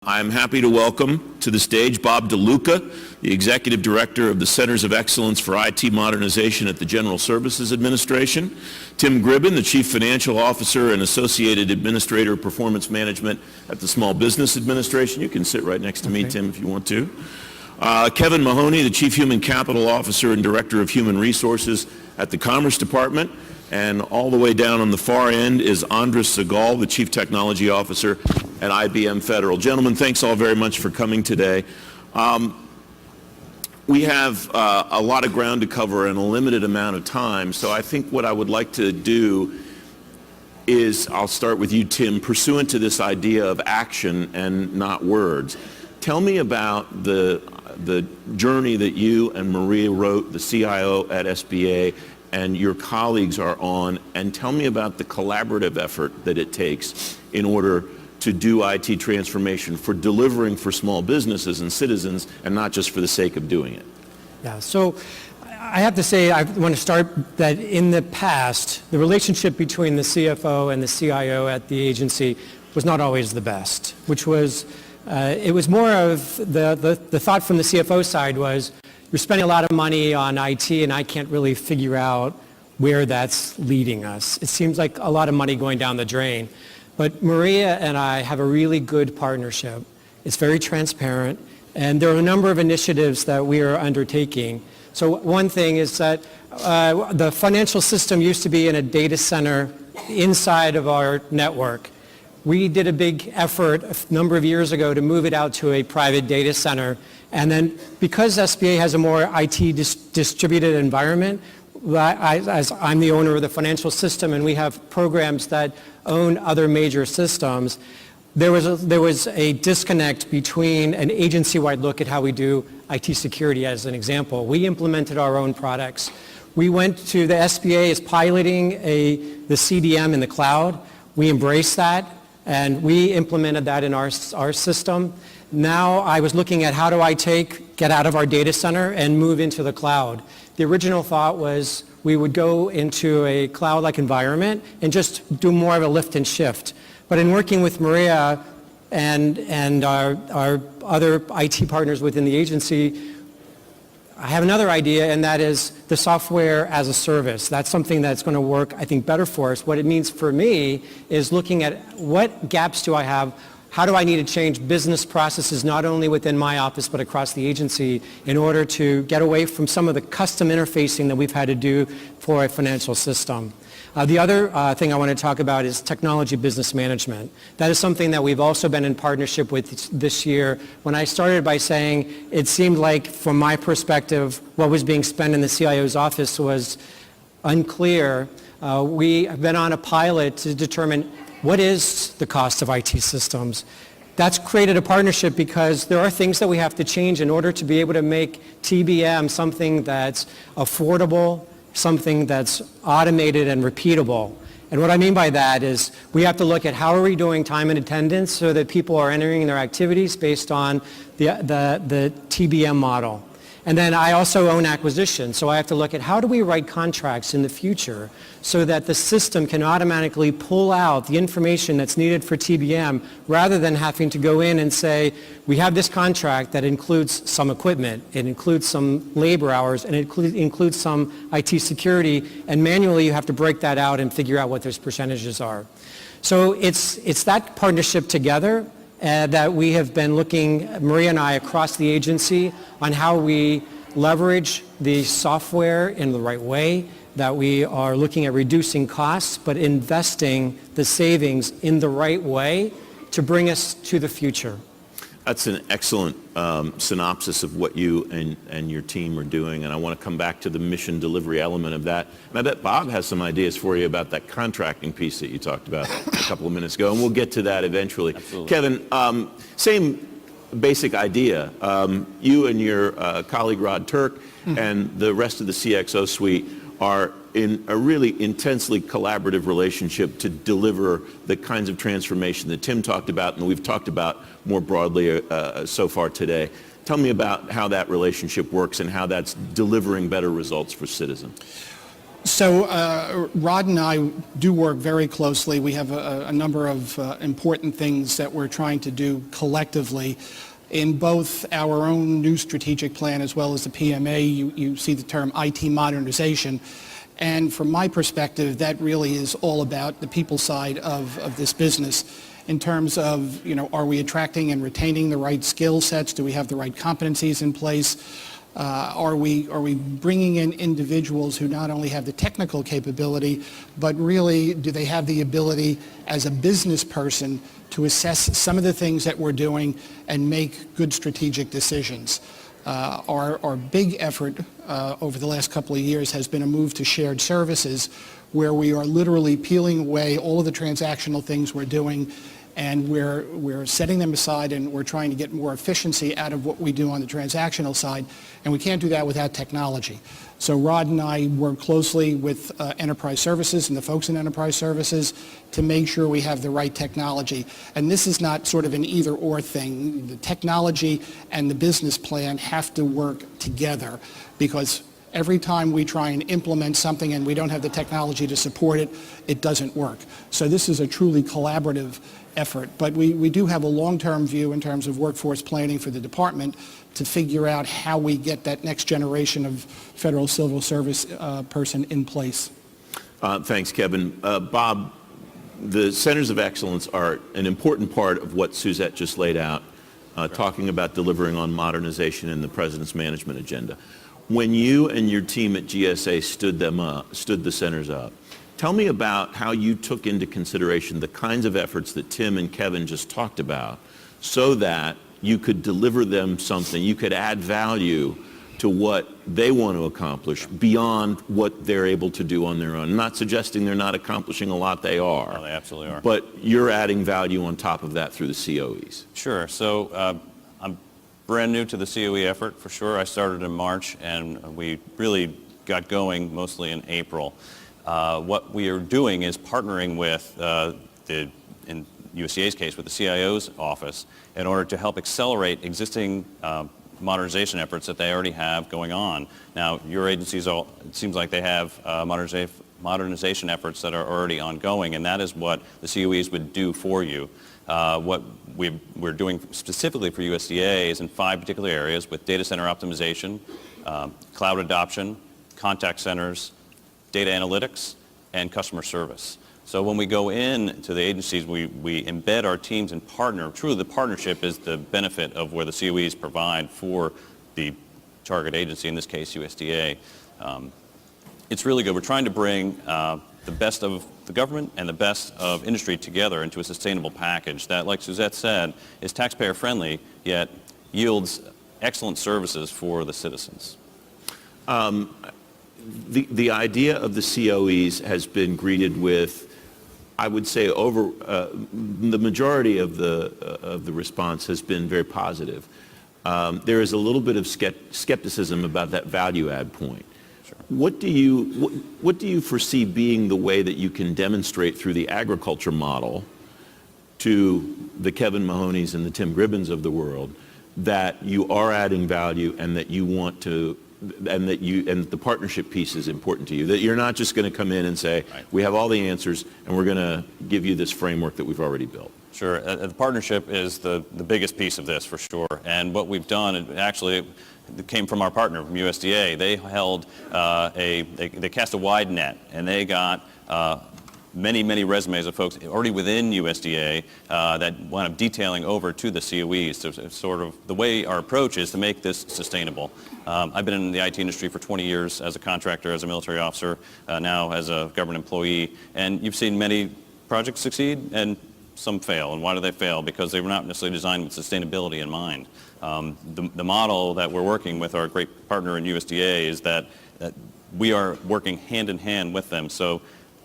I'm happy to welcome to the stage Bob DeLuca, the Executive Director of the Centers of Excellence for IT Modernization at the General Services Administration, Tim Gribben, the Chief Financial Officer and Associated Administrator of Performance Management at the Small Business Administration. You can sit right next to me, Tim, if you want to. Kevin Mahoney, the Chief Human Capital Officer and Director of Human Resources at the Commerce Department. And all the way down on the far end is Andres Segal, the Chief Technology Officer at IBM Federal. Gentlemen, thanks all very much for coming today. We have a lot of ground to cover in a limited amount of time, so I think what I would like to do is, I'll start with you, Tim, pursuant to this idea of action and not words. Tell me about the journey that you and Maria wrote, the CIO at SBA, and your colleagues are on, and tell me about the collaborative effort that it takes in order to do IT transformation for delivering for small businesses and citizens, and not just for the sake of doing it. Yeah, so I have to say, I want to start that in the past, the relationship between the CFO and the CIO at the agency was not always the best, which was, it was more of the thought from the CFO side was, you're spending a lot of money on IT and I can't really figure out where that's leading us. It seems like a lot of money going down the drain. But Maria and I have a really good partnership. It's very transparent, and there are a number of initiatives that we are undertaking. So one thing is that the financial system used to be in a data center inside of our network. We did a big effort a number of years ago to move it out to a private data center. And then because SBA has a more IT distributed environment, as I'm the owner of the financial system and we have programs that own other major systems, there was a disconnect between an agency-wide look at how we do IT security as an example. We implemented our own products. We went to the SBA is piloting the CDM in the cloud. We embraced that and we implemented that in our system. Now I was looking at how do I get out of our data center and move into the cloud. The original thought was we would go into a cloud-like environment and just do more of a lift and shift. But in working with Maria and our other IT partners within the agency, I have another idea, and that is the software as a service. That's something that's going to work, I think, better for us. What it means for me is looking at what gaps do I have. How do I need to change business processes not only within my office but across the agency in order to get away from some of the custom interfacing that we've had to do for a financial system? The other thing I want to talk about is technology business management. That is something that we've also been in partnership with this year. When I started by saying it seemed like, from my perspective, what was being spent in the CIO's office was unclear, we have been on a pilot to determine what is the cost of IT systems. That's created a partnership because there are things that we have to change in order to be able to make TBM something that's affordable, something that's automated and repeatable. And what I mean by that is we have to look at how are we doing time and attendance so that people are entering their activities based on the TBM model. And then I also own acquisition, so I have to look at how do we write contracts in the future so that the system can automatically pull out the information that's needed for TBM rather than having to go in and say, we have this contract that includes some equipment, it includes some labor hours, and it includes some IT security, and manually you have to break that out and figure out what those percentages are. So it's that partnership together that we have been looking, Maria and I, across the agency on how we leverage the software in the right way, that we are looking at reducing costs, but investing the savings in the right way to bring us to the future. That's an excellent synopsis of what you and your team are doing, and I want to come back to the mission delivery element of that. And I bet Bob has some ideas for you about that contracting piece that you talked about a couple of minutes ago, and we'll get to that eventually. Absolutely. Kevin, same basic idea. You and your colleague Rod Turk and the rest of the CXO suite are in a really intensely collaborative relationship to deliver the kinds of transformation that Tim talked about and we've talked about more broadly so far today. Tell me about how that relationship works and how that's delivering better results for citizens. So Rod and I do work very closely. We have a number of important things that we're trying to do collectively. In both our own new strategic plan as well as the PMA, you see the term IT modernization. And from my perspective, that really is all about the people side of this business in terms of, are we attracting and retaining the right skill sets? Do we have the right competencies in place? Are we bringing in individuals who not only have the technical capability, but really do they have the ability as a business person to assess some of the things that we're doing and make good strategic decisions? Our big effort over the last couple of years has been a move to shared services where we are literally peeling away all of the transactional things we're doing, and we're setting them aside, and we're trying to get more efficiency out of what we do on the transactional side, and we can't do that without technology. So Rod and I work closely with Enterprise Services and the folks in Enterprise Services to make sure we have the right technology. And this is not sort of an either-or thing. The technology and the business plan have to work together, because every time we try and implement something and we don't have the technology to support it, it doesn't work. So this is a truly collaborative effort. But we do have a long-term view in terms of workforce planning for the department to figure out how we get that next generation of federal civil service person in place. Thanks, Kevin. Bob, the Centers of Excellence are an important part of what Suzette just laid out, talking about delivering on modernization in the President's management agenda. When you and your team at GSA stood the centers up, tell me about how you took into consideration the kinds of efforts that Tim and Kevin just talked about so that you could deliver them something, you could add value to what they want to accomplish beyond what they're able to do on their own. I'm not suggesting they're not accomplishing a lot, they are. Oh, they absolutely are. But you're adding value on top of that through the COEs. Sure. So I'm brand new to the COE effort, for sure. I started in March, and we really got going mostly in April. What we are doing is partnering with, in USDA's case, with the CIO's office in order to help accelerate existing modernization efforts that they already have going on. Now, your agencies, it seems like they have modernization efforts that are already ongoing, and that is what the COEs would do for you. What we're doing specifically for USDA is in 5 particular areas with data center optimization, cloud adoption, contact centers, data analytics, and customer service. So when we go in to the agencies, we embed our teams and partner. Truly, the partnership is the benefit of where the COEs provide for the target agency, in this case USDA. It's really good. We're trying to bring the best of the government and the best of industry together into a sustainable package that, like Suzette said, is taxpayer friendly, yet yields excellent services for the citizens. The idea of the COEs has been greeted with, I would say, the majority of the response has been very positive. There is a little bit of skepticism about that value add point. Sure. What do you foresee being the way that you can demonstrate through the agriculture model to the Kevin Mahoneys and the Tim Gribbins of the world that you are adding value and that you want to, and the partnership piece is important to you, that you're not just going to come in and say, right, we have all the answers and we're going to give you this framework that we've already built? Sure. The partnership is the biggest piece of this, for sure. And what we've done, it came from our partner, from USDA. They held they cast a wide net, and they got many resumes of folks already within USDA that wound up detailing over to the COEs. So it's sort of the way our approach is to make this sustainable. I've been in the IT industry for 20 years as a contractor, as a military officer, now as a government employee, and you've seen many projects succeed and some fail. And why do they fail? Because they were not necessarily designed with sustainability in mind. The model that we're working with our great partner in USDA is that we are working hand in hand with them. So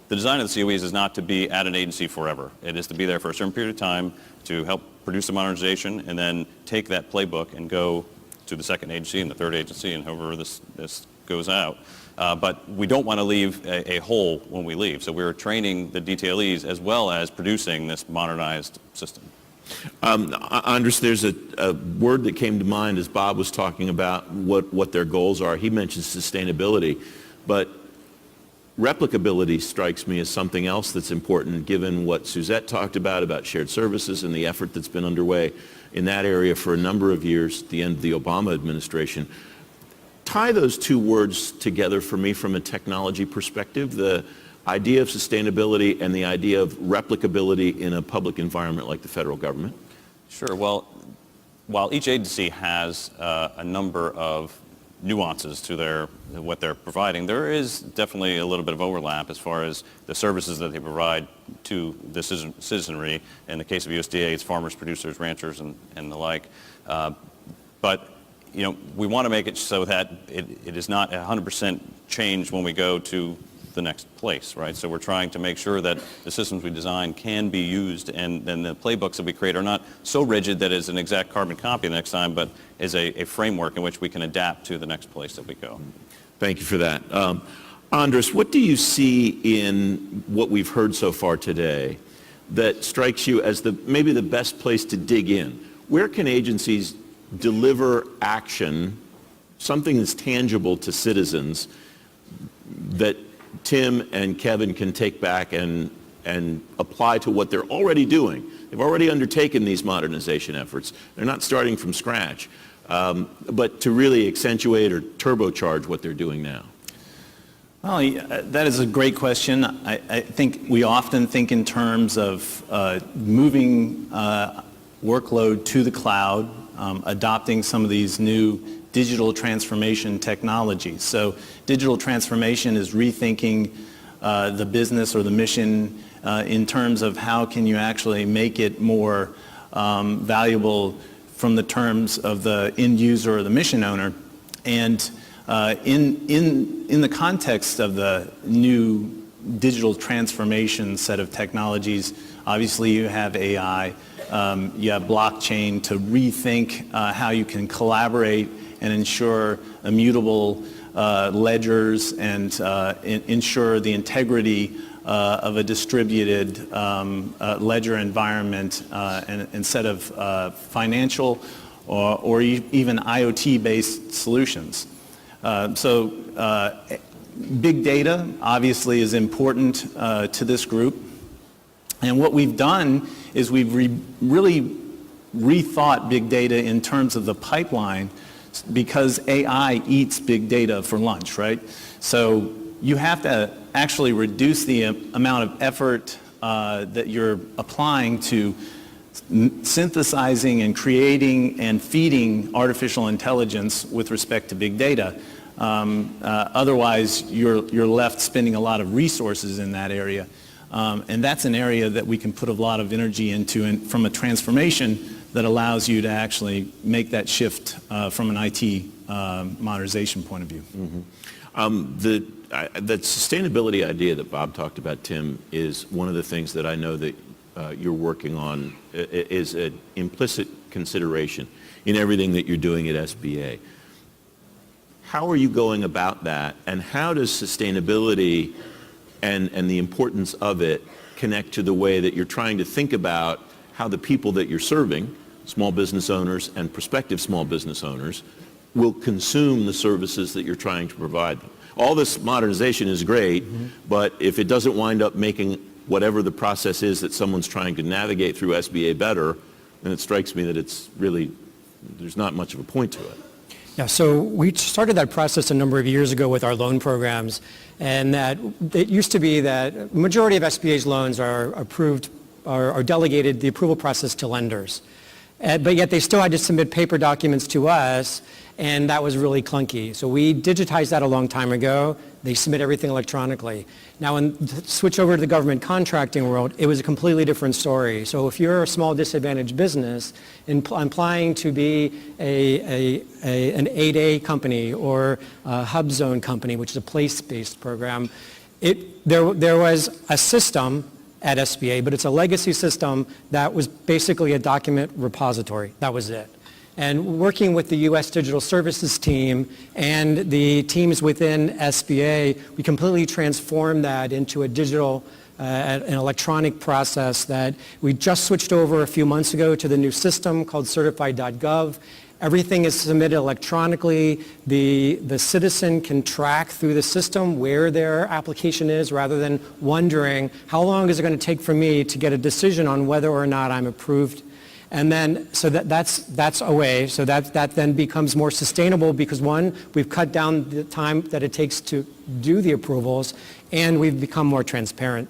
the design of the COEs is not to be at an agency forever. It is to be there for a certain period of time to help produce the modernization and then take that playbook and go to the second agency and the third agency and however this goes out. But we don't want to leave a hole when we leave. So we're training the detailees as well as producing this modernized system. Anders, there's a word that came to mind as Bob was talking about what their goals are. He mentioned sustainability, but replicability strikes me as something else that's important, given what Suzette talked about shared services and the effort that's been underway in that area for a number of years at the end of the Obama administration. Tie those two words together for me from a technology perspective, the idea of sustainability and the idea of replicability in a public environment like the federal government. Sure. Well, while each agency has a number of nuances to what they're providing, there is definitely a little bit of overlap as far as the services that they provide to the citizenry. In the case of USDA, it's farmers, producers, ranchers, and the like. But we want to make it so that it is not 100% changed when we go to the next place, right? So we're trying to make sure that the systems we design can be used, and then the playbooks that we create are not so rigid that it's an exact carbon copy the next time, but is a framework in which we can adapt to the next place that we go. Thank you for that. Andres, what do you see in what we've heard so far today that strikes you as maybe the best place to dig in? Where can agencies deliver action, something that's tangible to citizens that Tim and Kevin can take back and apply to what they're already doing? They've already undertaken these modernization efforts. They're not starting from scratch, but to really accentuate or turbocharge what they're doing now. Well, that is a great question. I think we often think in terms of moving workload to the cloud, adopting some of these new digital transformation technologies. So digital transformation is rethinking the business or the mission in terms of how can you actually make it more valuable from the terms of the end user or the mission owner. And in the context of the new digital transformation set of technologies, obviously you have AI, you have blockchain to rethink how you can collaborate and ensure immutable ledgers and ensure the integrity of a distributed ledger environment and set of financial or even IoT-based solutions. So big data obviously is important to this group. And what we've done is we've really rethought big data in terms of the pipeline, because AI eats big data for lunch, right? So you have to actually reduce the amount of effort that you're applying to synthesizing and creating and feeding artificial intelligence with respect to big data. Otherwise, you're left spending a lot of resources in that area. And that's an area that we can put a lot of energy into, and from a transformation that allows you to actually make that shift from an IT modernization point of view. Mm-hmm. The sustainability idea that Bob talked about, Tim, is one of the things that I know that you're working on is an implicit consideration in everything that you're doing at SBA. How are you going about that, and how does sustainability and the importance of it connect to the way that you're trying to think about how the people that you're serving, small business owners and prospective small business owners, will consume the services that you're trying to provide them? All this modernization is great, but if it doesn't wind up making whatever the process is that someone's trying to navigate through SBA better, then it strikes me that it's really, there's not much of a point to it. Yeah, so we started that process a number of years ago with our loan programs, and that it used to be that the majority of SBA's loans are approved or delegated the approval process to lenders. But yet they still had to submit paper documents to us, and that was really clunky. So we digitized that a long time ago. They submit everything electronically. Now, when switch over to the government contracting world, it was a completely different story. So if you're a small disadvantaged business applying to be an 8A company or a hub zone company, which is a place-based program, there was a system at SBA, but it's a legacy system that was basically a document repository. That was it. And working with the U.S. Digital Services team and the teams within SBA, we completely transformed that into a digital, an electronic process that we just switched over a few months ago to the new system called certified.gov. Everything is submitted electronically. The citizen can track through the system where their application is rather than wondering, how long is it going to take for me to get a decision on whether or not I'm approved? And then, so that's a way, so that then becomes more sustainable because one, we've cut down the time that it takes to do the approvals, and we've become more transparent.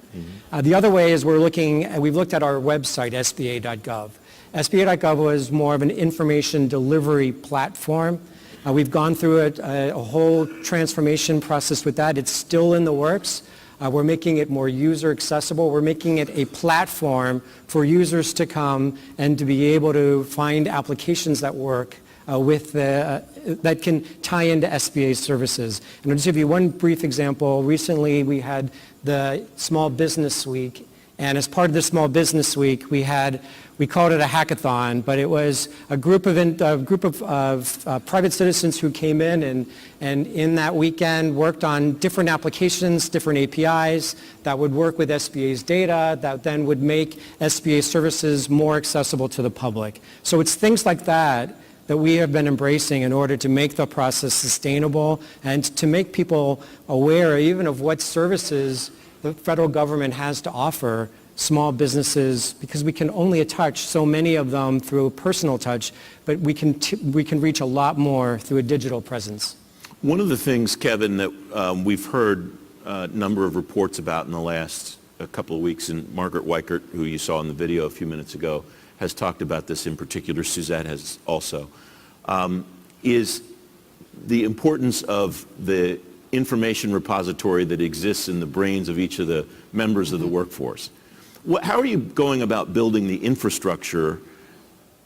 The other way is we've looked at our website, sba.gov. SBA.gov was more of an information delivery platform. We've gone through a whole transformation process with that. It's still in the works. We're making it more user accessible. We're making it a platform for users to come and to be able to find applications that work that can tie into SBA services. And I'll just give you one brief example. Recently, we had the Small Business Week, and as part of the Small Business Week, we called it a hackathon, but it was a group of private citizens who came in and in that weekend worked on different applications, different APIs that would work with SBA's data that then would make SBA services more accessible to the public. So it's things like that we have been embracing in order to make the process sustainable and to make people aware even of what services the federal government has to offer small businesses, because we can only touch so many of them through a personal touch, but we can reach a lot more through a digital presence. One of the things, Kevin, that we've heard a number of reports about in the last couple of weeks, and Margaret Weichert, who you saw in the video a few minutes ago, has talked about this in particular, Suzette has also, is the importance of the information repository that exists in the brains of each of the members of the workforce. How are you going about building the infrastructure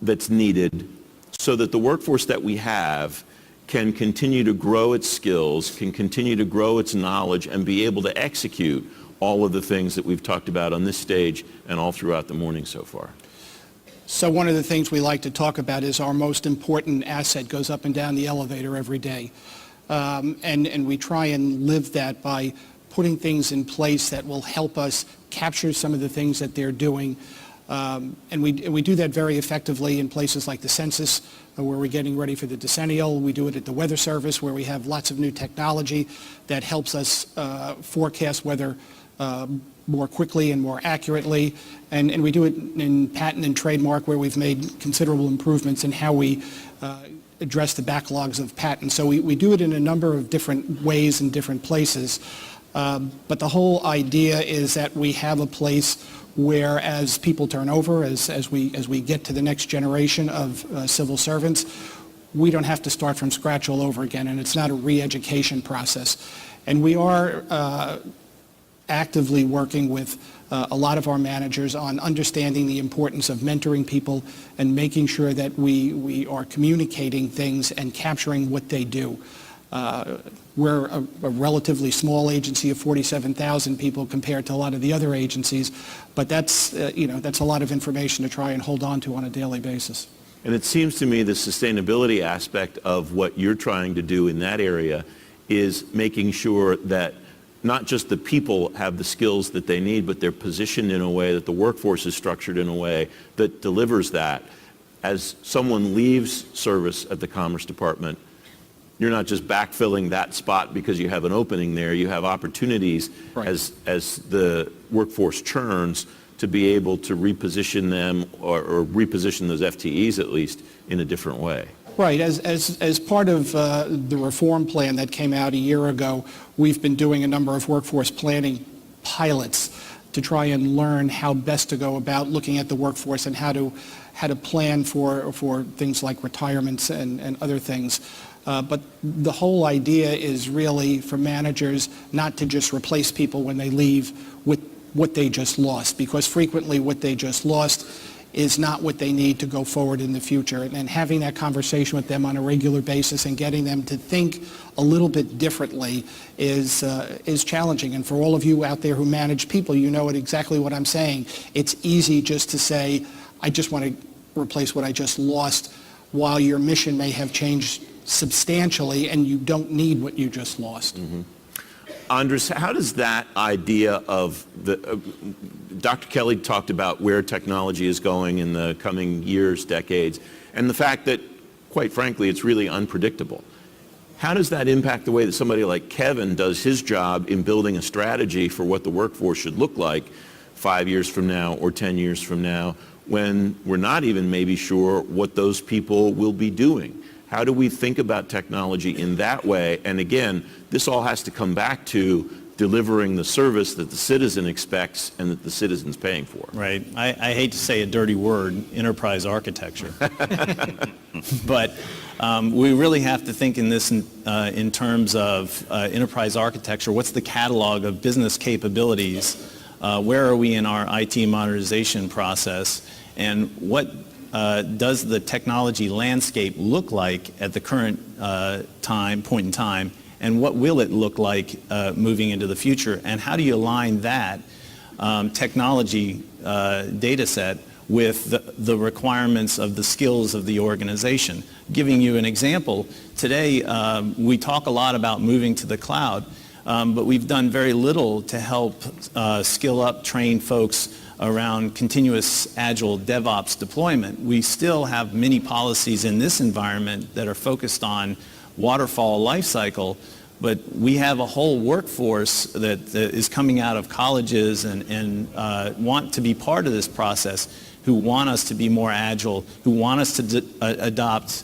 that's needed so that the workforce that we have can continue to grow its skills, can continue to grow its knowledge, and be able to execute all of the things that we've talked about on this stage and all throughout the morning so far? So one of the things we like to talk about is our most important asset goes up and down the elevator every day. And we try and live that by putting things in place that will help us capture some of the things that they're doing. And we do that very effectively in places like the census, where we're getting ready for the decennial. We do it at the Weather Service, where we have lots of new technology that helps us forecast weather more quickly and more accurately. And we do it in patent and trademark, where we've made considerable improvements in how we address the backlogs of patents. So we do it in a number of different ways and different places. But the whole idea is that we have a place where, as people turn over, as we get to the next generation of civil servants, we don't have to start from scratch all over again, and it's not a re-education process. And we are actively working with a lot of our managers on understanding the importance of mentoring people and making sure that we are communicating things and capturing what they do. We're a relatively small agency of 47,000 people compared to a lot of the other agencies, but that's a lot of information to try and hold on to on a daily basis. And it seems to me the sustainability aspect of what you're trying to do in that area is making sure that not just the people have the skills that they need, but they're positioned in a way that the workforce is structured in a way that delivers that. As someone leaves service at the Commerce Department, you're not just backfilling that spot because you have an opening there. You have opportunities right. as the workforce churns to be able to reposition them or reposition those FTEs at least in a different way. Right. As part of the reform plan that came out a year ago, we've been doing a number of workforce planning pilots to try and learn how best to go about looking at the workforce and how to plan for things like retirements and other things. But the whole idea is really for managers not to just replace people when they leave with what they just lost, because frequently what they just lost is not what they need to go forward in the future. And having that conversation with them on a regular basis and getting them to think a little bit differently is challenging. And for all of you out there who manage people, you know exactly what I'm saying. It's easy just to say, I just want to replace what I just lost, while your mission may have changed substantially and you don't need what you just lost. Mm-hmm. Andres, how does that idea of Dr. Kelly talked about where technology is going in the coming years, decades, and the fact that quite frankly, it's really unpredictable. How does that impact the way that somebody like Kevin does his job in building a strategy for what the workforce should look like 5 years from now or 10 years from now, when we're not even maybe sure what those people will be doing? How do we think about technology in that way? And again, this all has to come back to delivering the service that the citizen expects and that the citizen's paying for. Right. I hate to say a dirty word, enterprise architecture. But we really have to think in this in terms of enterprise architecture. What's the catalog of business capabilities? Where are we in our IT modernization process? And what does the technology landscape look like at the current point in time? And what will it look like moving into the future? And how do you align that technology data set with the requirements of the skills of the organization? Giving you an example, today we talk a lot about moving to the cloud, but we've done very little to help skill up, train folks around continuous agile DevOps deployment. We still have many policies in this environment that are focused on waterfall lifecycle, but we have a whole workforce that is coming out of colleges and want to be part of this process, who want us to be more agile, who want us to adopt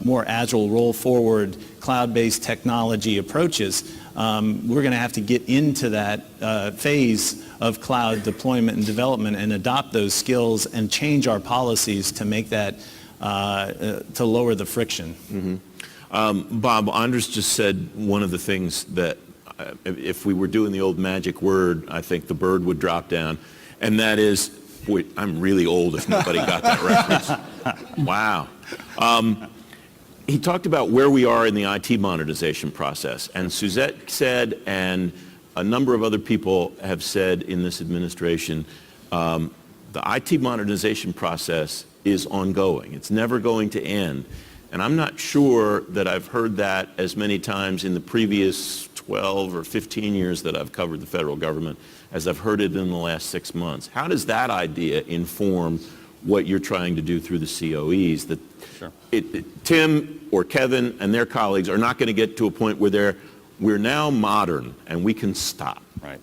more agile, roll-forward, cloud-based technology approaches. We're going to have to get into that phase of cloud deployment and development and adopt those skills and change our policies to make that, to lower the friction. Mm-hmm. Bob, Anders just said one of the things that if we were doing the old magic word, I think the bird would drop down, and that is, boy, I'm really old if nobody got that reference. Wow. He talked about where we are in the IT modernization process, and Suzette said, and a number of other people have said in this administration, the IT modernization process is ongoing. It's never going to end. And I'm not sure that I've heard that as many times in the previous 12 or 15 years that I've covered the federal government as I've heard it in the last 6 months. How does that idea inform what you're trying to do through the COEs? That Sure. Tim or Kevin and their colleagues are not going to get to a point where we're now modern and we can stop. Right.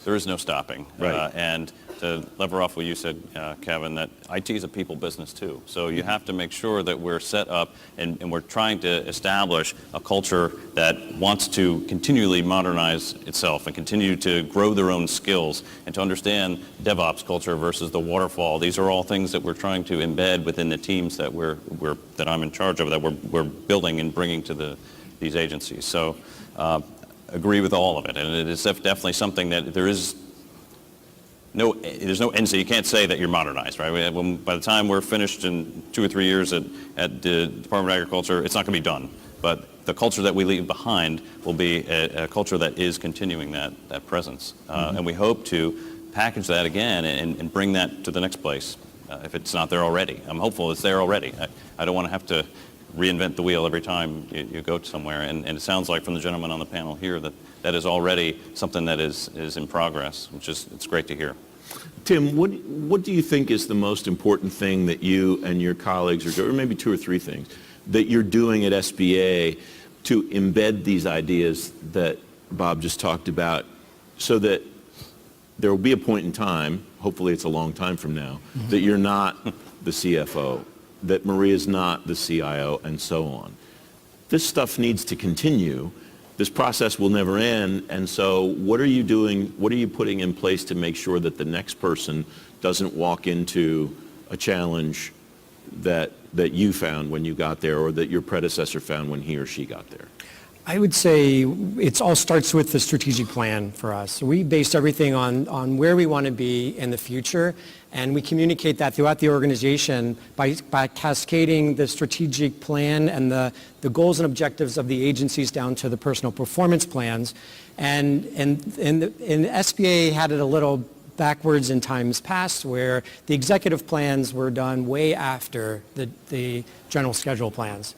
There is no stopping. Right. And to lever off what you said, Kevin, that IT is a people business too. So you have to make sure that we're set up and we're trying to establish a culture that wants to continually modernize itself and continue to grow their own skills and to understand DevOps culture versus the waterfall. These are all things that we're trying to embed within the teams that that I'm in charge of, that we're building and bringing to these agencies. So agree with all of it, and it is definitely something that there's no end, so you can't say that you're modernized, right? By the time we're finished in 2 or 3 years at the Department of Agriculture, it's not going to be done. But the culture that we leave behind will be a culture that is continuing that presence. And we hope to package that again and bring that to the next place if it's not there already. I'm hopeful it's there already. I don't want to have to reinvent the wheel every time you go somewhere. And it sounds like from the gentleman on the panel here that is already something that is in progress, which is, it's great to hear. Tim, what do you think is the most important thing that you and your colleagues are doing, or maybe 2 or 3 things, that you're doing at SBA to embed these ideas that Bob just talked about so that there will be a point in time, hopefully it's a long time from now, that you're not the CFO, that Maria's not the CIO, and so on. This stuff needs to continue. This process will never end, and so what are you doing, what are you putting in place to make sure that the next person doesn't walk into a challenge that you found when you got there, or that your predecessor found when he or she got there? I would say it all starts with the strategic plan for us. We base everything on where we want to be in the future, and we communicate that throughout the organization by cascading the strategic plan and the goals and objectives of the agencies down to the personal performance plans. And SBA had it a little backwards in times past, where the executive plans were done way after the general schedule plans.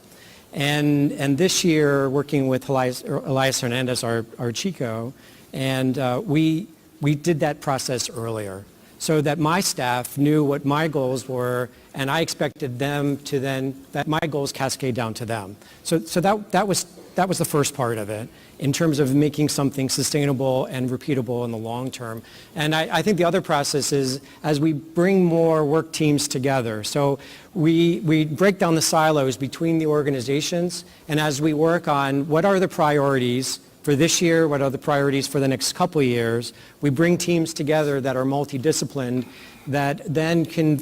And this year, working with Elias Hernandez, our Chico, and we did that process earlier. so that my staff knew what my goals were, and I expected them to then, that my goals cascade down to them. So that was the first part of it, in terms of making something sustainable and repeatable in the long term. And I think the other process is as we bring more work teams together. So we break down the silos between the organizations, and as we work on what are the priorities for this year, what are the priorities for the next couple of years, we bring teams together that are multidisciplined that then can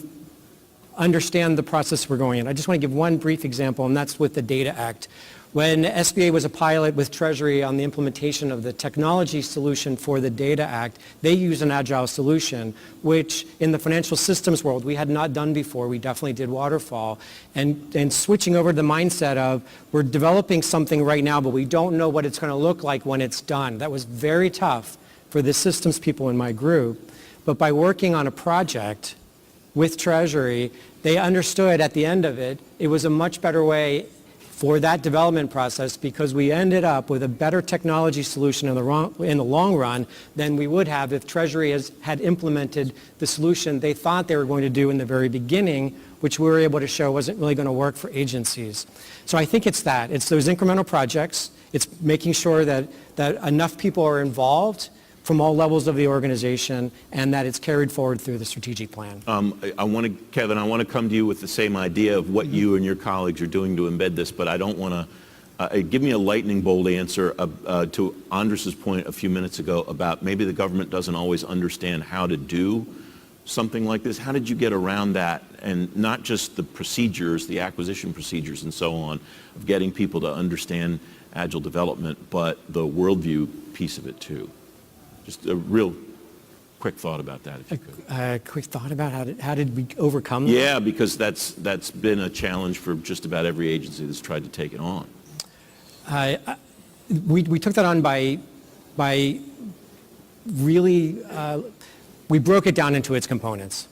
understand the process we're going in. I just want to give one brief example, and that's with the Data Act. When SBA was a pilot with Treasury on the implementation of the technology solution for the Data Act, they used an agile solution, which in the financial systems world we had not done before. We definitely did waterfall. And switching over to the mindset of we're developing something right now, but we don't know what it's going to look like when it's done. That was very tough for the systems people in my group. But by working on a project with Treasury, they understood at the end of it, it was a much better way for that development process, because we ended up with a better technology solution in the long run than we would have if Treasury had implemented the solution they thought they were going to do in the very beginning, which we were able to show wasn't really going to work for agencies. So I think it's that. It's those incremental projects. It's making sure that enough people are involved from all levels of the organization, and that it's carried forward through the strategic plan. Kevin, I want to come to you with the same idea of what you and your colleagues are doing to embed this, but I don't want to give me a lightning bolt answer to Andres's point a few minutes ago about maybe the government doesn't always understand how to do something like this. How did you get around that, and not just the procedures, the acquisition procedures and so on, of getting people to understand agile development, but the worldview piece of it too? Just a real quick thought about that, if you could. A quick thought about how did we overcome that? Yeah, because that's been a challenge for just about every agency that's tried to take it on. We took that on by really, we broke it down into its components.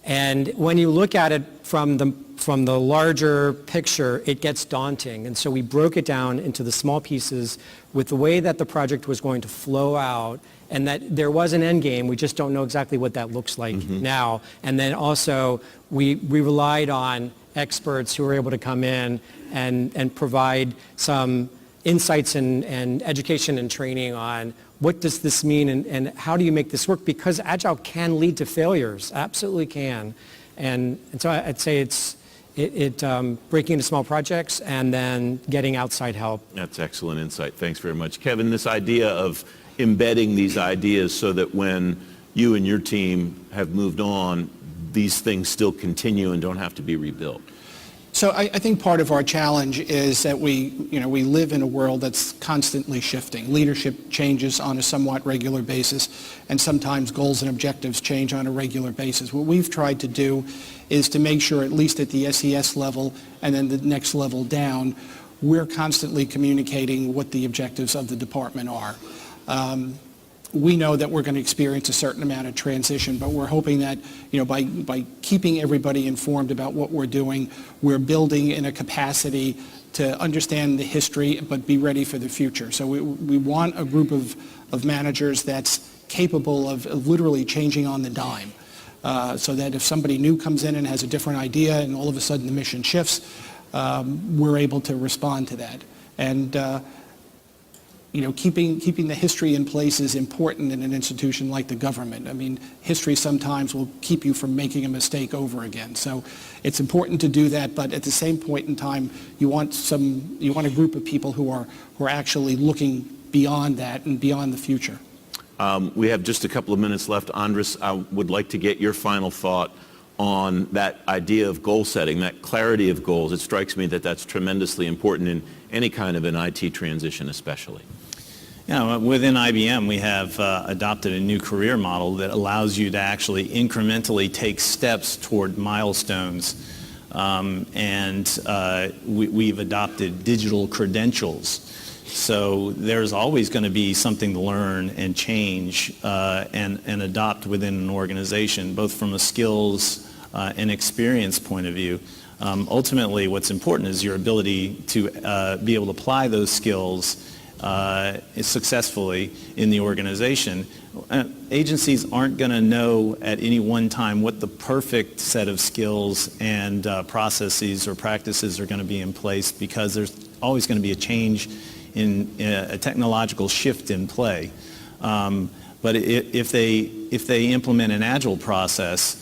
And when you look at it from the larger picture, it gets daunting. And so we broke it down into the small pieces with the way that the project was going to flow out, and that there was an end game. We just don't know exactly what that looks like now. And then also we relied on experts who were able to come in and provide some insights and education and training on what does this mean, and how do you make this work? Because Agile can lead to failures, absolutely can. And so I'd say it's breaking into small projects and then getting outside help. That's excellent insight. Thanks very much. Kevin, this idea of embedding these ideas so that when you and your team have moved on, these things still continue and don't have to be rebuilt. So I think part of our challenge is that we live in a world that's constantly shifting. Leadership changes on a somewhat regular basis, and sometimes goals and objectives change on a regular basis. What we've tried to do is to make sure, at least at the SES level and then the next level down, we're constantly communicating what the objectives of the department are. We know that we're going to experience a certain amount of transition, but we're hoping that, by keeping everybody informed about what we're doing, we're building in a capacity to understand the history but be ready for the future. So we want a group of managers that's capable of literally changing on the dime, so that if somebody new comes in and has a different idea and all of a sudden the mission shifts, we're able to respond to that. And keeping the history in place is important in an institution like the government. I mean, history sometimes will keep you from making a mistake over again. So it's important to do that, but at the same point in time, you want a group of people who are actually looking beyond that and beyond the future. We have just a couple of minutes left. Andres, I would like to get your final thought on that idea of goal setting, that clarity of goals. It strikes me that that's tremendously important in any kind of an IT transition especially. Yeah, within IBM, we have adopted a new career model that allows you to actually incrementally take steps toward milestones. We've adopted digital credentials. So there's always going to be something to learn and change and adopt within an organization, both from a skills and experience point of view. Ultimately, what's important is your ability to be able to apply those skills successfully in the organization. Agencies aren't going to know at any one time what the perfect set of skills and processes or practices are going to be in place, because there's always going to be a change in a technological shift in play. But if they implement an agile process,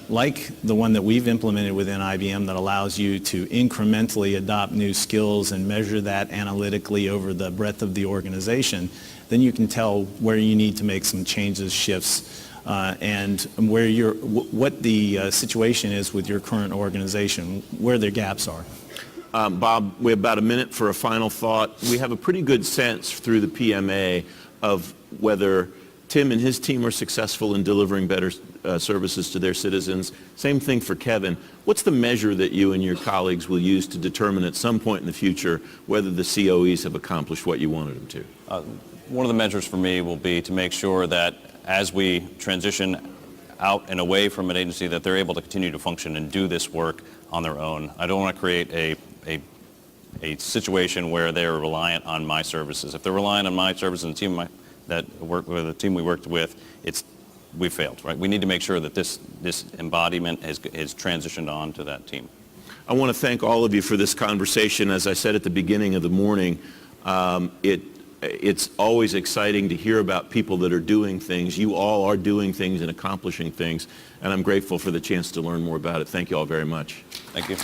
like the one that we've implemented within IBM that allows you to incrementally adopt new skills and measure that analytically over the breadth of the organization, then you can tell where you need to make some changes, shifts, and what the situation is with your current organization, where their gaps are. Bob, we have about a minute for a final thought. We have a pretty good sense through the PMA of whether Tim and his team are successful in delivering better services to their citizens. Same thing for Kevin. What's the measure that you and your colleagues will use to determine at some point in the future whether the COEs have accomplished what you wanted them to? One of the measures for me will be to make sure that as we transition out and away from an agency, that they're able to continue to function and do this work on their own. I don't want to create a situation where they're reliant on my services. If they're reliant on my services and the team we worked with, we failed, right? We need to make sure that this embodiment is transitioned on to that team. I want to thank all of you for this conversation. As I said at the beginning of the morning, it's always exciting to hear about people that are doing things. You all are doing things and accomplishing things, and I'm grateful for the chance to learn more about it. Thank you all very much. Thank you.